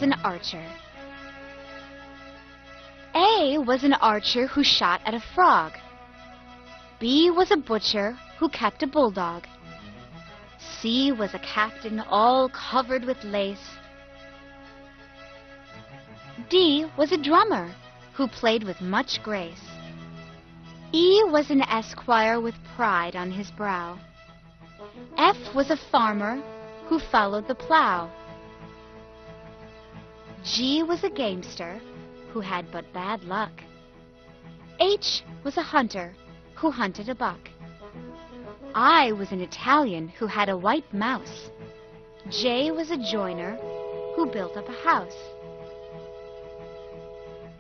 was an archer. A was an archer who shot at a frog. B was a butcher who kept a bulldog. C was a captain all covered with lace. D was a drummer who played with much grace. E was an esquire with pride on his brow. F was a farmer who followed the plow. G was a gamester who had but bad luck. H was a hunter who hunted a buck. I was an Italian who had a white mouse. J was a joiner who built up a house.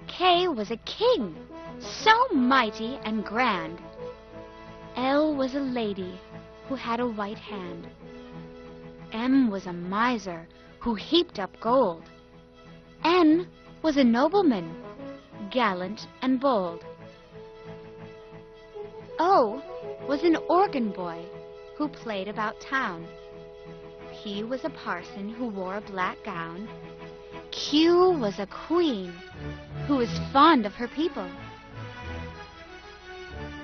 K was a king, so mighty and grand. L was a lady who had a white hand. M was a miser who heaped up gold. N was a nobleman, gallant and bold. O was an organ boy who played about town. P was a parson who wore a black gown. Q was a queen who was fond of her people.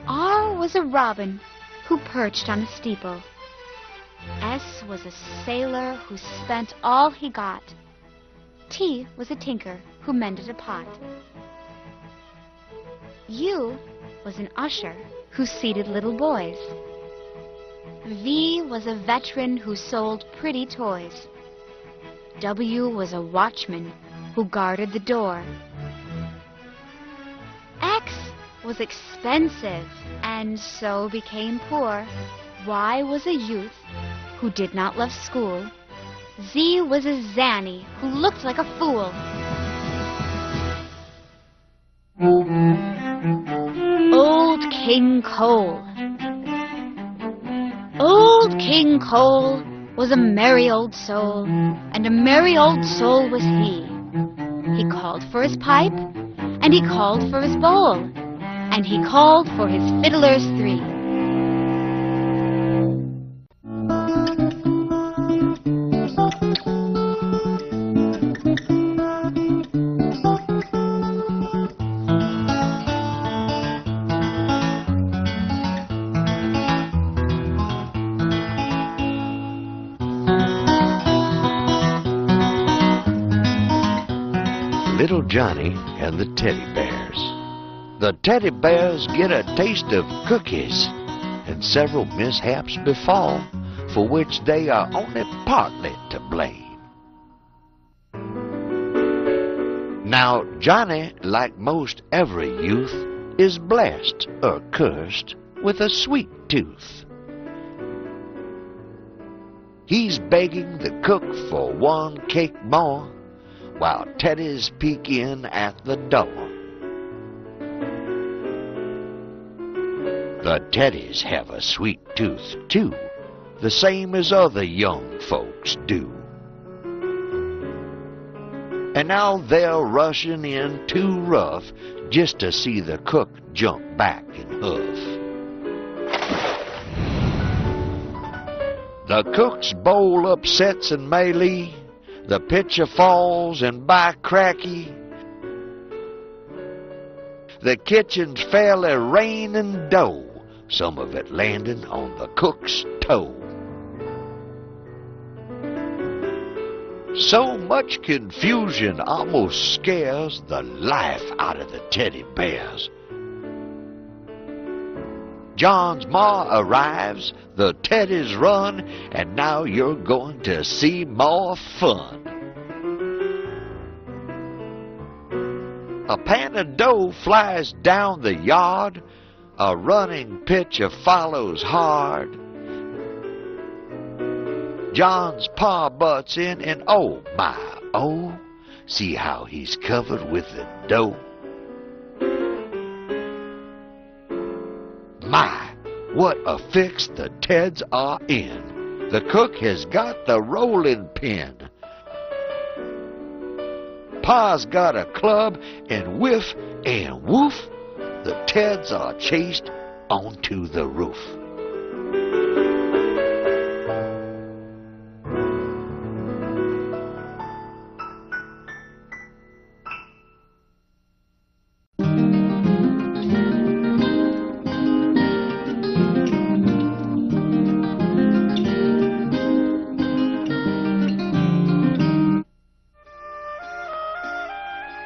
R was a robin who perched on a steeple. S was a sailor who spent all he got. T was a tinker who mended a pot. U was an usher who seated little boys. V was a veteran who sold pretty toys. W was a watchman who guarded the door. X was expensive and so became poor. Y was a youth who did not love school. Z was a zanny who looked like a fool. Old King Cole. Old King Cole was a merry old soul, and a merry old soul was he. He called for his pipe, and he called for his bowl, and he called for his fiddlers three. Little Johnny and the Teddy Bears. The Teddy Bears get a taste of cookies, and several mishaps befall, for which they are only partly to blame. Now Johnny, like most every youth, is blessed or cursed with a sweet tooth. He's begging the cook for one cake more, while Teddies peek in at the door. The Teddies have a sweet tooth too, the same as other young folks do. And now they're rushing in too rough just to see the cook jump back and huff. The cook's bowl upsets and melee. The pitcher falls, and by cracky, the kitchen's fairly raining dough, some of it landing on the cook's toe. So much confusion almost scares the life out of the Teddy Bears. John's ma arrives, the Teddies run, and now you're going to see more fun. A pan of dough flies down the yard, a running pitcher follows hard. John's pa butts in, and oh my, oh, see how he's covered with the dough. My, what a fix the Teds are in. The cook has got the rolling pin. Pa's got a club, and whiff and woof, the Teds are chased onto the roof.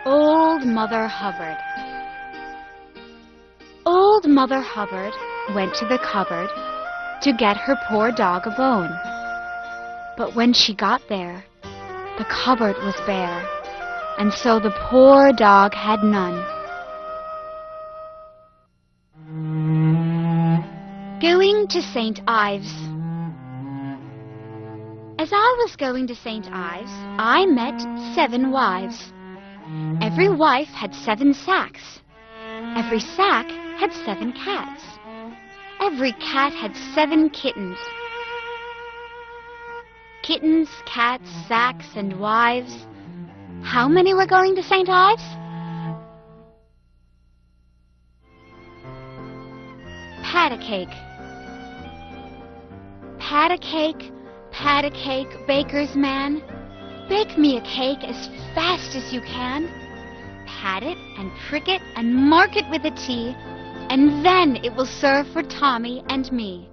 Old Mother Hubbard. Old Mother Hubbard went to the cupboard to get her poor dog a bone. But when she got there, the cupboard was bare, and so the poor dog had none. Going to St. Ives. As I was going to St. Ives, I met 7 wives. Every wife had 7 sacks. Every sack had 7 cats. Every cat had 7 kittens. Kittens, cats, sacks, and wives. How many were going to St. Ives? Pat a cake. Pat a cake, pat a cake, baker's man. Bake me a cake as fast as you can. Pat it and prick it and mark it with a T, and then it will serve for Tommy and me.